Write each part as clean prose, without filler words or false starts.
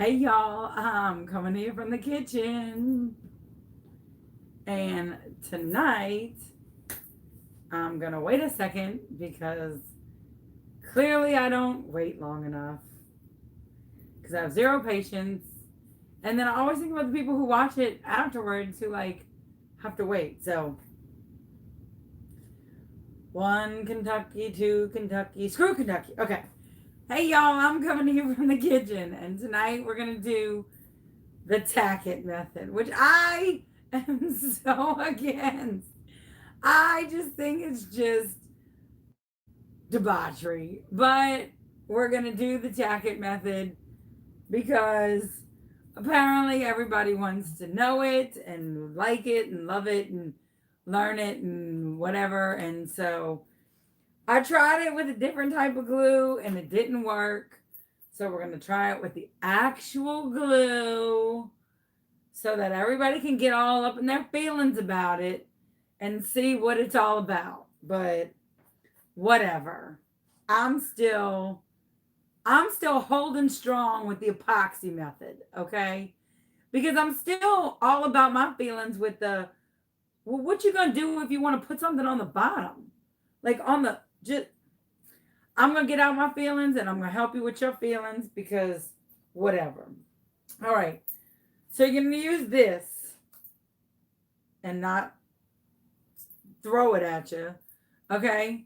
Hey y'all, I'm coming here from the kitchen. And tonight, I'm gonna wait a second because clearly I don't wait long enough because I have zero patience. And then I always think about the people who watch it afterwards who have to wait. So, one Kentucky, two Kentucky, screw Kentucky. Okay. Hey y'all, I'm coming here from the kitchen. And tonight we're gonna do the Tack It Method, which I am so against. I just think it's just debauchery. But we're going to do the Tack It Method because apparently everybody wants to know it and like it and love it and learn it and whatever. And so I tried it with a different type of glue and it didn't work. So we're going to try it with the actual glue so that everybody can get all up in their feelings about it and see what it's all about. But whatever. I'm still I'm still holding strong with the epoxy method, okay? Because I'm still all about my feelings with the well, what you gonna do if you want to put something on the bottom? Like on the just I'm gonna get out my feelings and I'm gonna help you with your feelings because whatever. All right. So you're gonna use this and not throw it at you. Okay?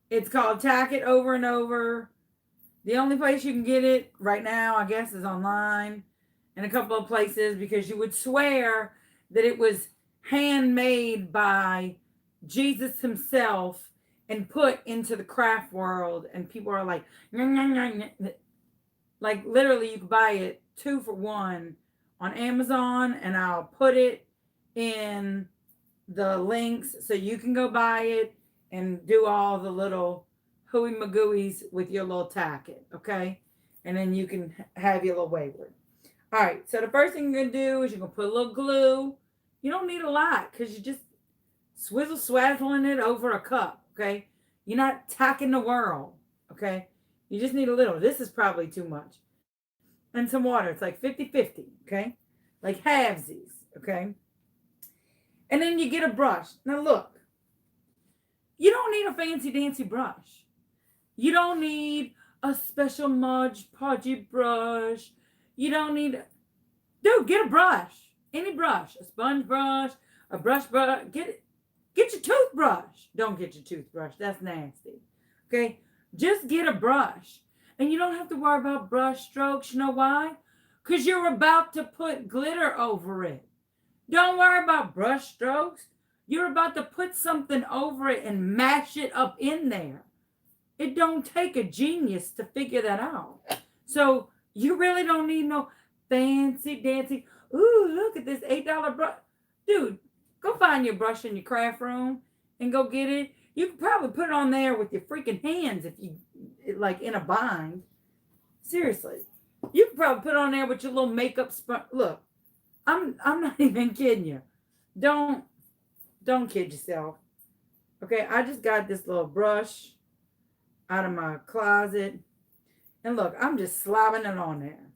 It's called Tack It Over and Over. The only place you can get it right now, I guess, is online and a couple of places because you would swear that it was handmade by Jesus himself and put into the craft world. And people are like, "Nyah, nyah, nyah, nyah." Like literally, you could buy it 2 for 1 on Amazon, and I'll put it in the links so you can go buy it and do all the little hooey magooies with your little tacket, okay? And then you can have your little wayward. All right, so the first thing you're gonna do is you're gonna put a little glue. You don't need a lot because you just swizzle swazzling it over a cup, okay? You're not tacking the world, okay? You just need a little. This is probably too much. And some water. It's like 50-50, okay? Like halvesies, okay? And then you get a brush. Now look, you don't need a fancy dancy brush. You don't need a special Mod Podgy brush. You don't need, dude, get a brush. Any brush. A sponge brush, a brush brush. Get your toothbrush. Don't get your toothbrush. That's nasty. Okay? Just get a brush. And you don't have to worry about brush strokes. You know why? Because you're about to put glitter over it. Don't worry about brush strokes. You're about to put something over it and mash it up in there. It don't take a genius to figure that out. So you really don't need no fancy dancy. Ooh, look at this $8 brush. Dude, go find your brush in your craft room and go get it. You could probably put it on there with your freaking hands if you like in a bind. Seriously. You could probably put it on there with your little makeup Look, I'm not even kidding you. Don't don't kid yourself. Okay, I just got this little brush out of my closet. And look, I'm just slobbing it on there.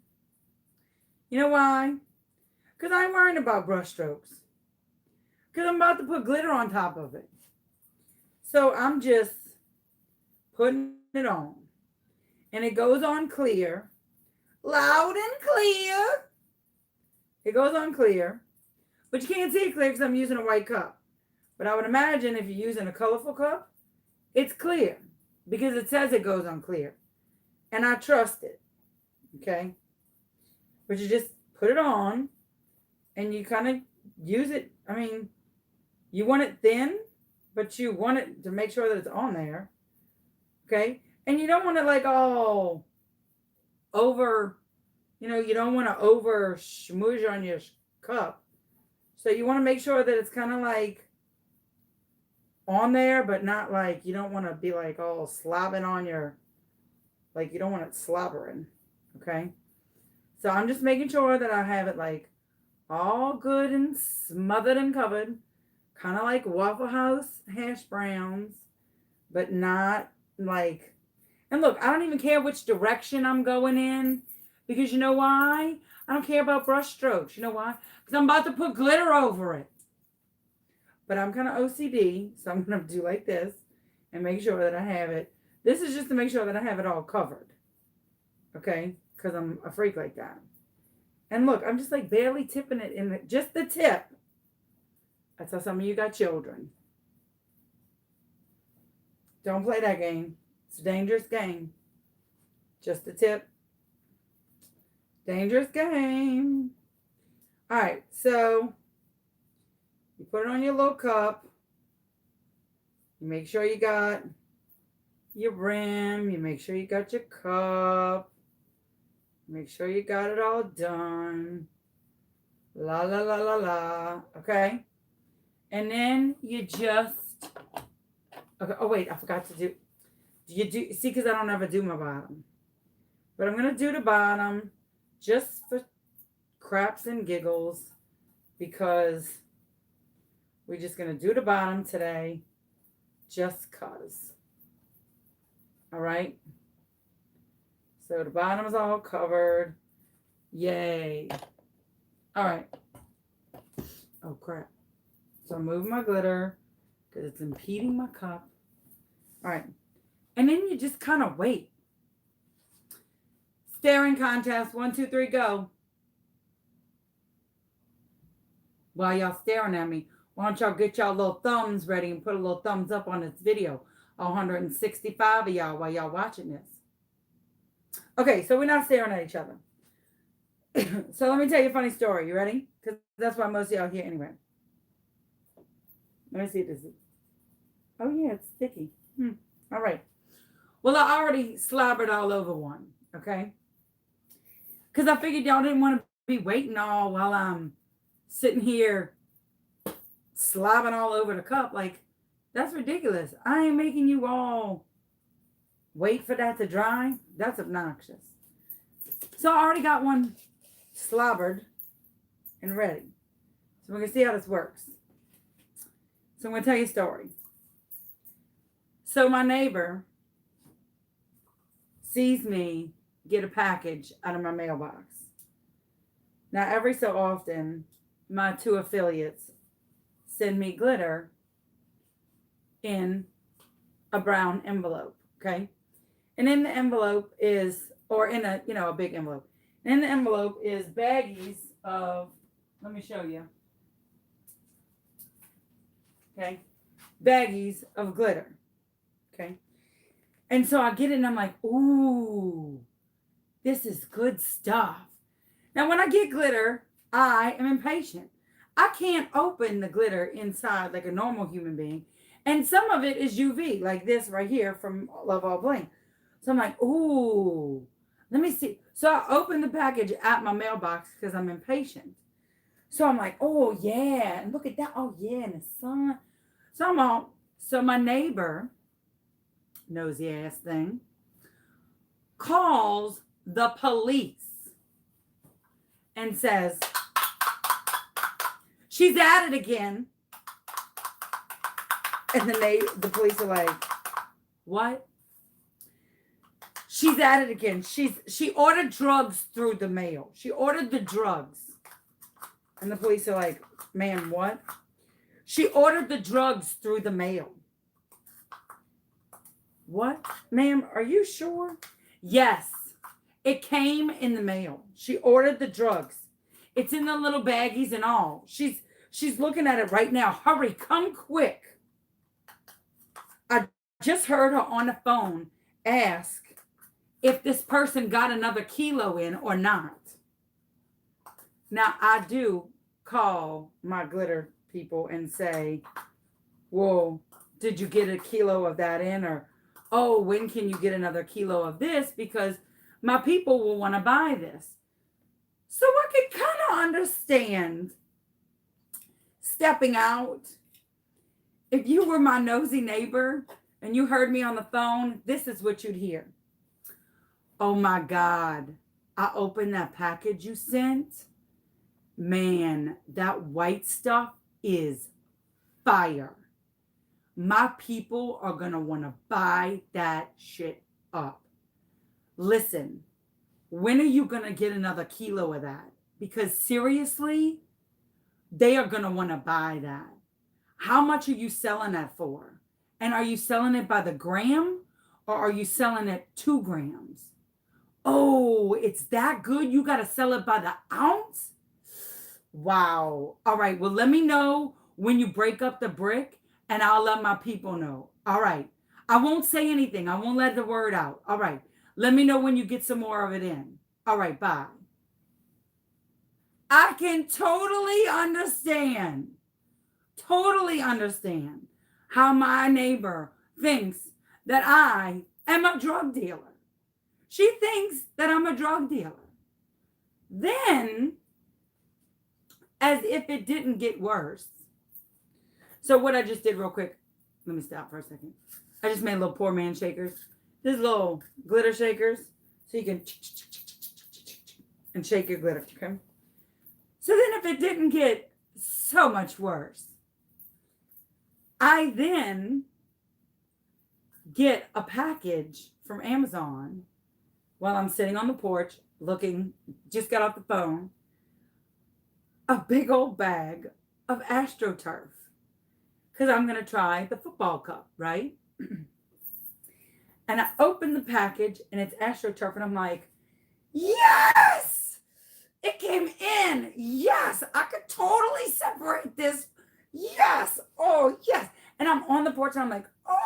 You know why? Because I ain't worrying about brush strokes. Because I'm about to put glitter on top of it. So I'm just putting it on. And it goes on clear. Loud and clear. It goes on clear. But you can't see it clear because I'm using a white cup. But I would imagine if you're using a colorful cup, it's clear. Because it says it goes on clear. And I trust it. Okay? But you just put it on and you kind of use it. I mean, you want it thin, but you want it to make sure that it's on there. Okay? And you don't want it like all over, you don't want to over smoosh on your cup. So you want to make sure that it's kind of like on there, but not like, you don't want to be like all slobbing on your, like you don't want it slobbering. Okay? So I'm just making sure that I have it like all good and smothered and covered. Kind of like Waffle House hash browns, but not like, and look, I don't even care which direction I'm going in Because you know why? I don't care about brush strokes. You know why? Because I'm about to put glitter over it. But I'm kind of OCD, so I'm going to do like this and make sure that I have it. This is just to make sure that I have it all covered. Okay? Because I'm a freak like that. And look, I'm just like barely tipping it in just the tip. That's how some of you got children. Don't play that game. It's a dangerous game. Just the tip. Dangerous game. All right, so you put it on your little cup. You make sure you got your rim. You make sure you got your cup. Make sure you got it all done. La, la, la, la, la. Okay? And then you just... Okay. Oh, wait. I forgot to do... See, because I don't ever do my bottom. But I'm going to do the bottom just for craps and giggles. Because we're just going to do the bottom today. Just cause. All right? So the bottom is all covered. Yay. All right. Oh, crap. So I'm moving my glitter because it's impeding my cup. All right. And then you just kind of wait. Staring contest. 1, 2, 3, go. While y'all staring at me, why don't y'all get y'all little thumbs ready and put a little thumbs up on this video. 165 of y'all while y'all watching this. Okay, so we're not staring at each other. So let me tell you a funny story. You ready? Because that's why most of y'all here anyway. Let me see this. Oh, yeah, it's sticky. All right. Well, I already slobbered all over one, okay? Because I figured y'all didn't want to be waiting all while I'm sitting here slobbing all over the cup. Like, that's ridiculous. I ain't making you all wait for that to dry. That's obnoxious. So I already got one slobbered and ready. So we're going to see how this works. So I'm going to tell you a story. So my neighbor sees me get a package out of my mailbox. Now, every so often, my 2 affiliates send me glitter in a brown envelope, okay? And in the envelope is, or in a, a big envelope. And in the envelope is baggies of, let me show you. Okay? Baggies of glitter. Okay? And so I get it and I'm like, ooh, this is good stuff. Now, when I get glitter, I am impatient. I can't open the glitter inside like a normal human being. And some of it is UV, like this right here from Love All Bling. So I'm like, ooh, let me see. So I open the package at my mailbox because I'm impatient. So I'm like, oh, yeah. And look at that. Oh, yeah, in the sun. So my neighbor, nosy ass thing, calls the police and says, she's at it again. And the police are like, what? She's at it again. She ordered drugs through the mail. She ordered the drugs. And the police are like, ma'am, what? She ordered the drugs through the mail. What? Ma'am, are you sure? Yes. It came in the mail. She ordered the drugs. It's in the little baggies and all. She's looking at it right now. Hurry, come quick. I just heard her on the phone ask if this person got another kilo in or not. Now, I do call my glitter people and say, well, did you get a kilo of that in? Or, oh, when can you get another kilo of this? Because my people will want to buy this. So I could kind of understand stepping out. If you were my nosy neighbor and you heard me on the phone, this is what you'd hear. Oh my God, I opened that package you sent. Man, that white stuff is fire. My people are going to want to buy that shit up. Listen, when are you going to get another kilo of that? Because seriously, they are going to want to buy that. How much are you selling that for? And are you selling it by the gram or are you selling it 2 grams? Oh, it's that good? You got to sell it by the ounce? Wow. All right. Well, let me know when you break up the brick and I'll let my people know. All right. I won't say anything. I won't let the word out. All right. Let me know when you get some more of it in. All right. Bye. I can totally understand how my neighbor thinks that I am a drug dealer. She thinks that I'm a drug dealer. Then, as if it didn't get worse. So what I just did real quick, let me stop for a second. I just made little poor man shakers. These little glitter shakers. So you can and shake your glitter, okay? So then if it didn't get so much worse, I then get a package from Amazon while I'm sitting on the porch looking, just got off the phone, a big old bag of AstroTurf. Because I'm going to try the football cup, right? And I open the package and it's AstroTurf and I'm like, yes! It came in. Yes, I could totally separate this. Yes. Oh, yes. And I'm on the porch and I'm like, oh,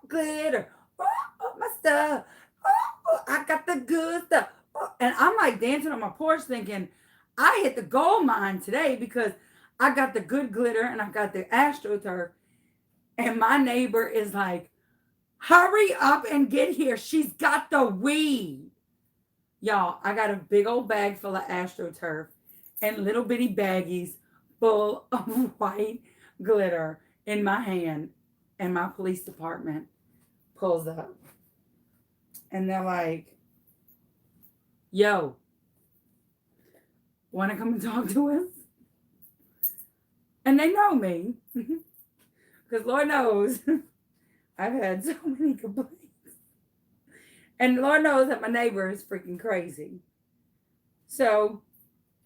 glitter. Oh, my stuff. Oh, I got the good stuff. Oh. And I'm like dancing on my porch thinking, I hit the gold mine today because I got the good glitter and I got the AstroTurf. And my neighbor is like, hurry up and get here. She's got the weed. Y'all, I got a big old bag full of AstroTurf and little bitty baggies full of white glitter in my hand. And my police department pulls up. And they're like, yo, want to come and talk to us? And they know me. Because Lord knows I've had so many complaints. And Lord knows that my neighbor is freaking crazy. So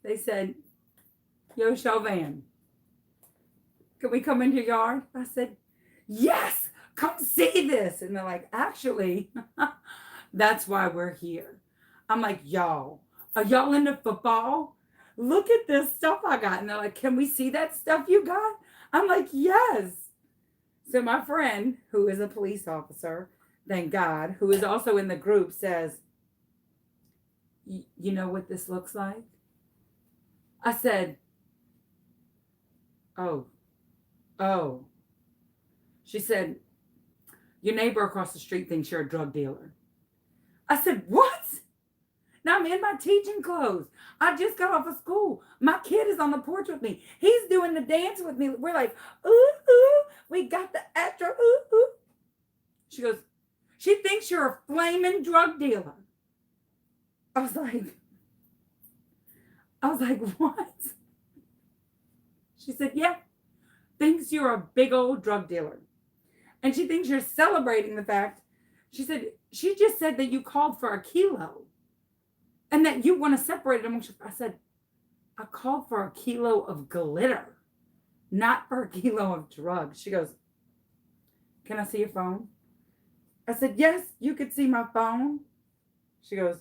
they said, yo, Chauvin, can we come into your yard? I said, yes, come see this. And they're like, actually, that's why we're here. I'm like, y'all, are y'all into football? Look at this stuff I got. And they're like, can we see that stuff you got? I'm like, yes. So my friend, who is a police officer, thank God, who is also in the group, says, you know what this looks like? I said, oh. She said, your neighbor across the street thinks you're a drug dealer. I said, what? Now I'm in my teaching clothes. I just got off of school. My kid is on the porch with me. He's doing the dance with me. We're like, ooh, we got the extra, ooh. She goes, she thinks you're a flaming drug dealer. I was like, what? She said, yeah, thinks you're a big old drug dealer. And she thinks you're celebrating the fact. She said, she just said that you called for a kilo and that you want to separate them. I said, I called for a kilo of glitter, not for a kilo of drugs. She goes, can I see your phone? I said, yes, you could see my phone. She goes,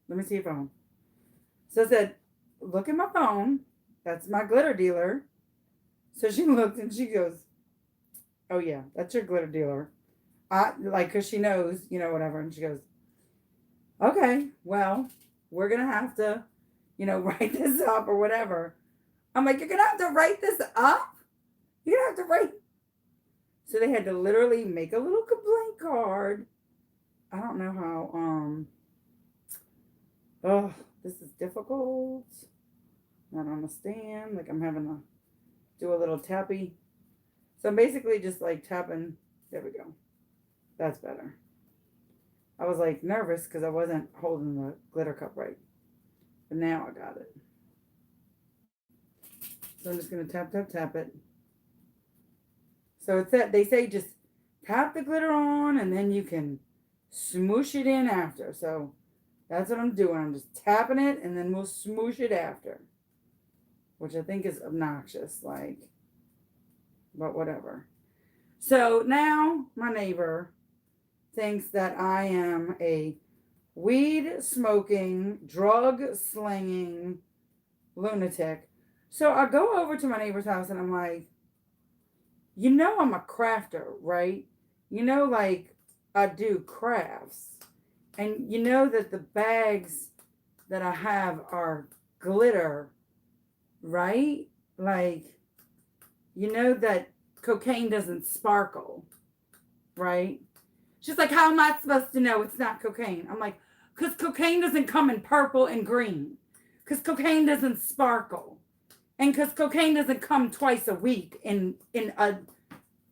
let me see your phone. So I said, look at my phone. That's my glitter dealer. So she looked and she goes, oh yeah, that's your glitter dealer. Cause she knows, whatever. And she goes, okay, well, we're going to have to, write this up or whatever. I'm like, you're going to have to write this up? You're going to have to write. So they had to literally make a little complaint card. I don't know how, this is difficult. I don't understand. Like I'm having to do a little tappy. So I'm basically just like tapping. There we go. That's better. I was like nervous because I wasn't holding the glitter cup right. But now I got it. So I'm just going to tap it. So it's that they say just tap the glitter on and then you can smoosh it in after. So That's what I'm doing. I'm just tapping it and then we'll smoosh it after. Which I think is obnoxious, like, but whatever. So now my neighbor thinks that I am a weed smoking, drug slinging lunatic. So I go over to my neighbor's house and I'm like, you know, I'm a crafter, right? You know, like I do crafts. And you know that the bags that I have are glitter, right? Like, you know that cocaine doesn't sparkle, right? She's like, how am I supposed to know it's not cocaine? I'm like, because cocaine doesn't come in purple and green. Because cocaine doesn't sparkle. And because cocaine doesn't come twice a week in a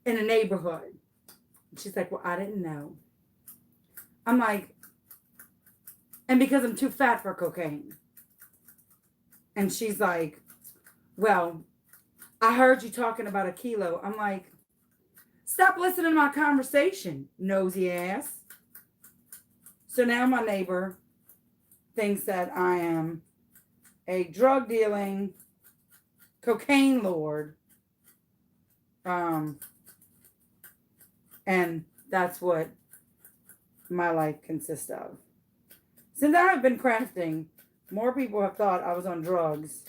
neighborhood. She's like, well, I didn't know. I'm like, and because I'm too fat for cocaine. And she's like, well, I heard you talking about a kilo. I'm like, stop listening to my conversation, nosy ass. So now my neighbor thinks that I am a drug dealing cocaine lord. And that's what my life consists of. Since I have been crafting, more people have thought I was on drugs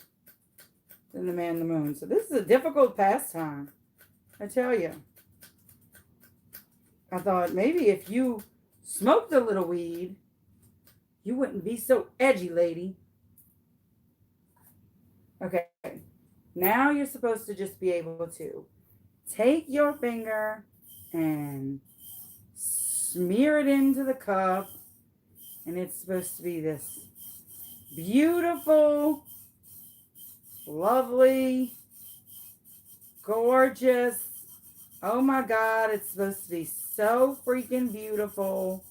than the man in the moon. So this is a difficult pastime, I tell you. I thought maybe if you smoked a little weed, you wouldn't be so edgy, lady. Okay, now you're supposed to just be able to take your finger and smear it into the cup. And it's supposed to be this beautiful, lovely, gorgeous. Oh my God, it's supposed to be so freaking beautiful.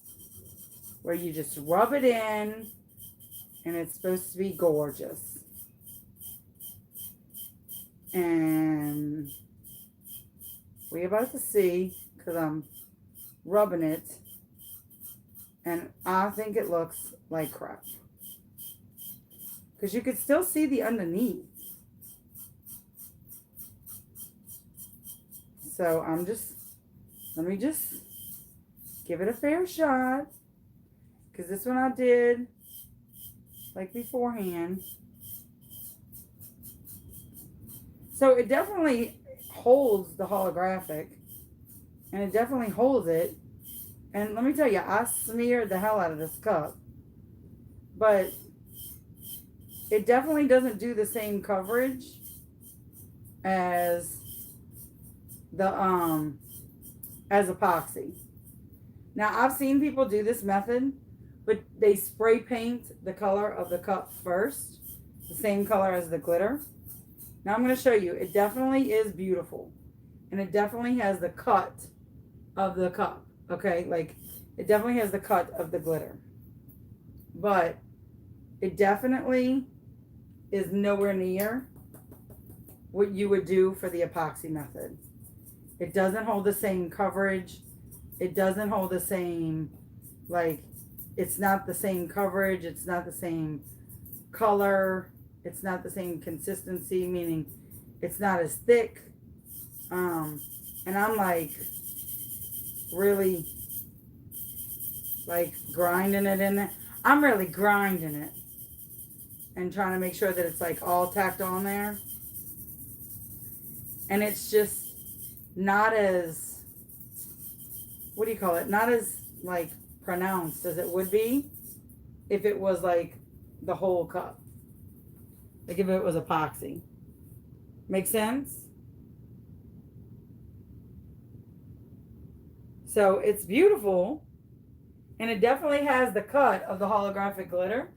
Where you just rub it in and it's supposed to be gorgeous. And we're about to see, because I'm rubbing it. And I think it looks like crap. Because you could still see the underneath. So let me just give it a fair shot. Because this one I did like beforehand. So it definitely holds the holographic. And it definitely holds it. And let me tell you, I smeared the hell out of this cup. But it definitely doesn't do the same coverage as the as epoxy. Now I've seen people do this method, but they spray paint the color of the cup first, the same color as the glitter. Now I'm going to show you. It definitely is beautiful. And it definitely has the cut of the cup. Okay, like it definitely has the cut of the glitter. But it definitely is nowhere near what you would do for the epoxy method. It doesn't hold the same coverage. It doesn't hold the same, like, it's not the same coverage. It's not the same color. It's not the same consistency, meaning it's not as thick. And I'm like, really like grinding it in there. I'm really grinding it and trying to make sure that it's like all tacked on there. And it's just not as, what do you call it? Not as like pronounced as it would be if it was like the whole cup. Like if it was epoxy. Make sense? So it's beautiful, and it definitely has the cut of the holographic glitter.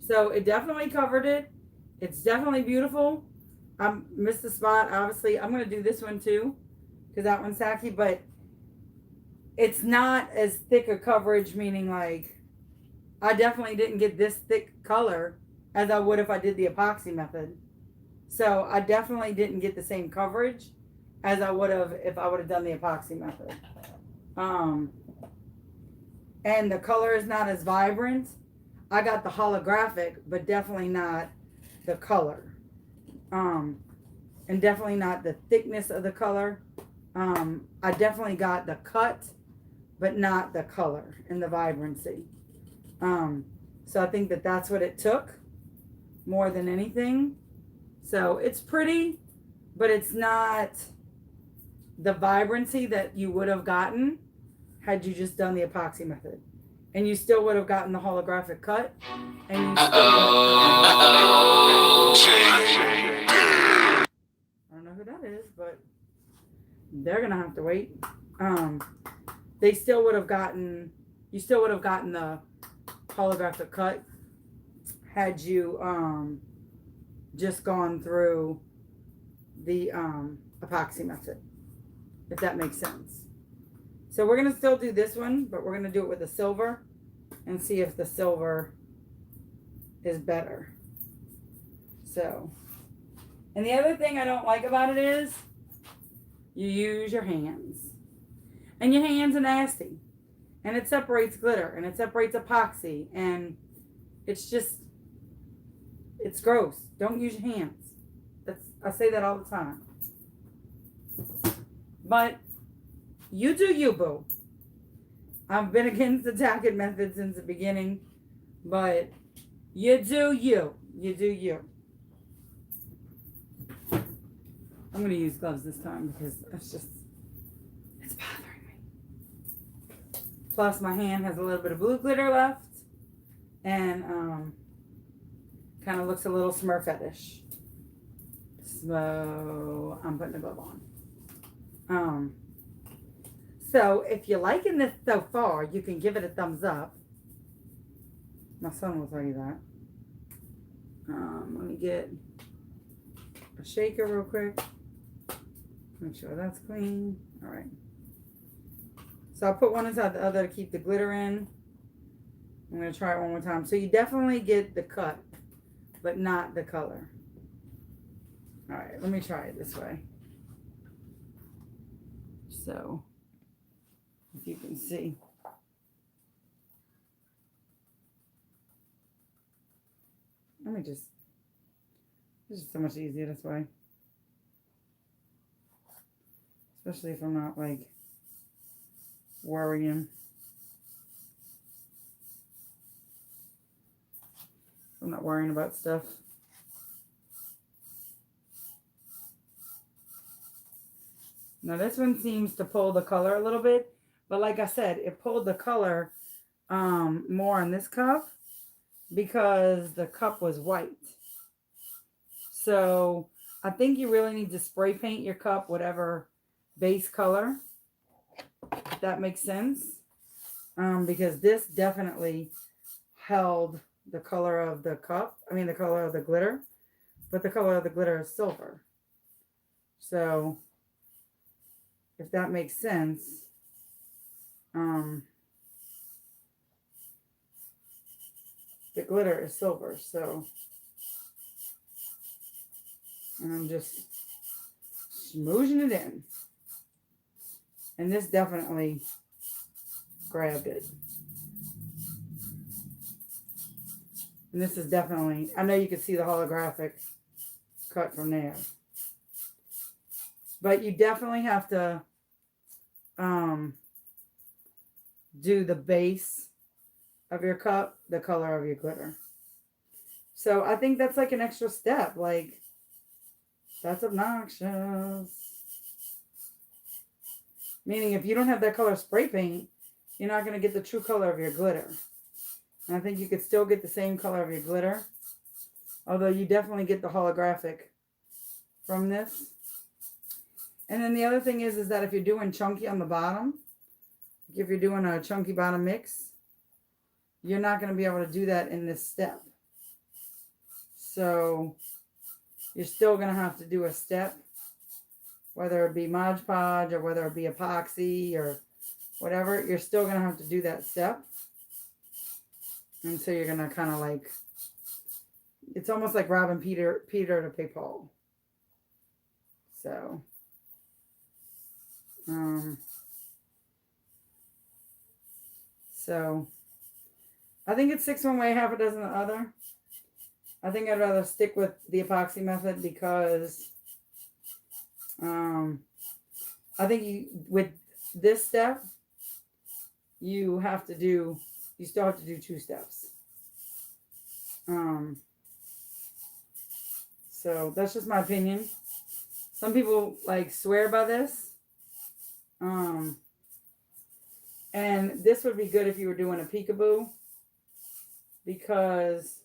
So it definitely covered it. It's definitely beautiful. I missed the spot. Obviously, I'm going to do this one too, because that one's tacky, but it's not as thick a coverage, meaning like I definitely didn't get this thick color as I would if I did the epoxy method. So I definitely didn't get the same coverage as I would have if I would have done the epoxy method. And the color is not as vibrant I got the holographic, but definitely not the color. And definitely not the thickness of the color. I definitely got the cut, but not the color and the vibrancy. So I think that that's what it took more than anything. So it's pretty, but it's not the vibrancy that you would have gotten had you just done the epoxy method. And you still would have gotten the holographic cut. And you still I don't know who that is, but they're gonna have to wait. They still would have gotten, you still would have gotten the holographic cut had you just gone through the epoxy method, if that makes sense. So we're gonna still do this one, but we're gonna do it with the silver and see if the silver is better. So, and the other thing I don't like about it is you use your hands. And your hands are nasty. And it separates glitter and it separates epoxy. And it's just, it's gross. Don't use your hands. I say that all the time. But you do you, boo. I've been against the Tack It Method since the beginning. But you do you. You do you. I'm going to use gloves this time because it's bothering me. Plus my hand has a little bit of blue glitter left. And kind of looks a little Smurfettish. So I'm putting a glove on. So if you're liking this so far, you can give it a thumbs up. My son will tell you that. Let me get a shaker real quick. Make sure that's clean. All right. So I'll put one inside the other to keep the glitter in. I'm going to try it one more time. So you definitely get the cut, but not the color. All right, let me try it this way. So, if you can see. This is so much easier this way. Especially if I'm not like worrying. I'm not worrying about stuff. Now this one seems to pull the color a little bit, but like I said, it pulled the color more in this cup because the cup was white. So I think you really need to spray paint your cup whatever base color, if that makes sense. Because this definitely held the color of the cup, the color of the glitter, but the color of the glitter is silver. So if that makes sense, the glitter is silver. So, and I'm just smooshing it in. And this definitely grabbed it. And this is definitely, I know you can see the holographic cut from there. But you definitely have to do the base of your cup, the color of your glitter. So I think that's like an extra step. Like, that's obnoxious. Meaning if you don't have that color spray paint, you're not going to get the true color of your glitter. And I think you could still get the same color of your glitter. Although you definitely get the holographic from this. And then the other thing is that if you're doing chunky on the bottom, if you're doing a chunky bottom mix, you're not going to be able to do that in this step. So you're still going to have to do a step, whether it be Mod Podge or whether it be epoxy or whatever, you're still going to have to do that step. And so you're going to kind of like, it's almost like robbing Peter to pay Paul. So, I think it's 6 one way, half a dozen the other. I think I'd rather stick with the epoxy method because I think with this step, you still have to do 2 steps. So that's just my opinion. Some people like swear by this. And this would be good if you were doing a peekaboo, because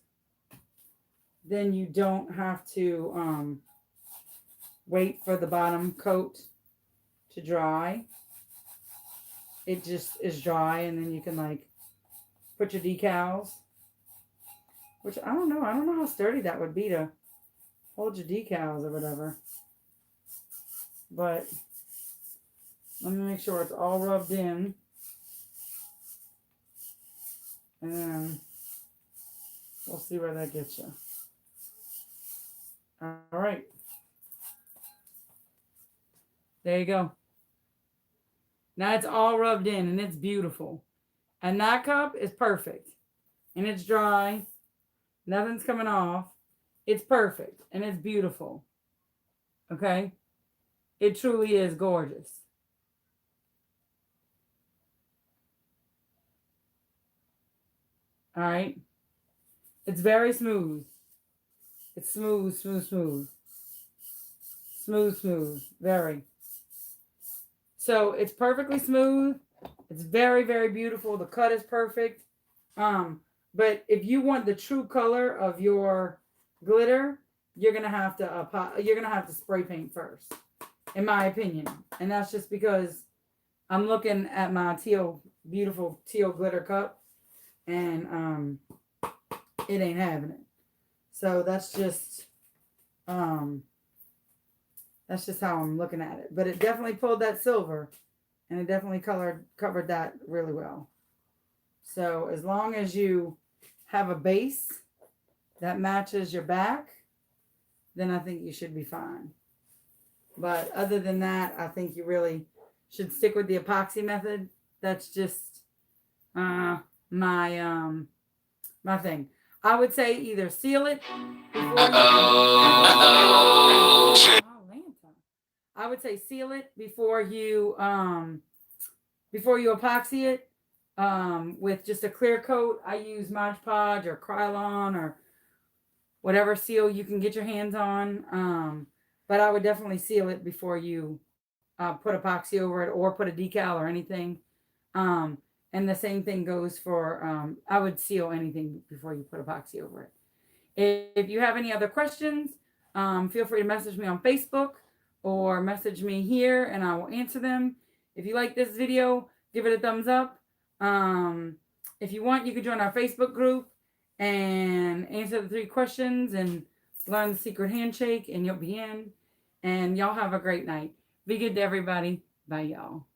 then you don't have to wait for the bottom coat to dry. It just is dry, and then you can like put your decals, which I don't know how sturdy that would be to hold your decals or whatever. But let me make sure it's all rubbed in. And then we'll see where that gets you. All right. There you go. Now it's all rubbed in and it's beautiful. And that cup is perfect. And it's dry. Nothing's coming off. It's perfect and it's beautiful. Okay? It truly is gorgeous. All right? It's very smooth. It's smooth, smooth, smooth. Smooth, smooth. Very. So it's perfectly smooth. It's very, very beautiful. The cut is perfect. But if you want the true color of your glitter, you're gonna have to spray paint first, in my opinion. And that's just because I'm looking at my beautiful teal glitter cup, and it ain't having it. So that's just how I'm looking at it. But it definitely pulled that silver, and it definitely covered that really well. So as long as you have a base that matches your back, then I think you should be fine. But other than that, I think you really should stick with the epoxy method. That's just my thing. I would say either seal it before I would say seal it before you epoxy it with just a clear coat. I use Mod Podge or Krylon or whatever seal you can get your hands on. But I would definitely seal it before you put epoxy over it or put a decal or anything. And the same thing goes for, I would seal anything before you put epoxy over it. If you have any other questions, feel free to message me on Facebook or message me here and I will answer them. If you like this video, give it a thumbs up. If you want, you can join our Facebook group and answer the 3 questions and learn the secret handshake, and you'll be in. And y'all have a great night. Be good to everybody. Bye, y'all.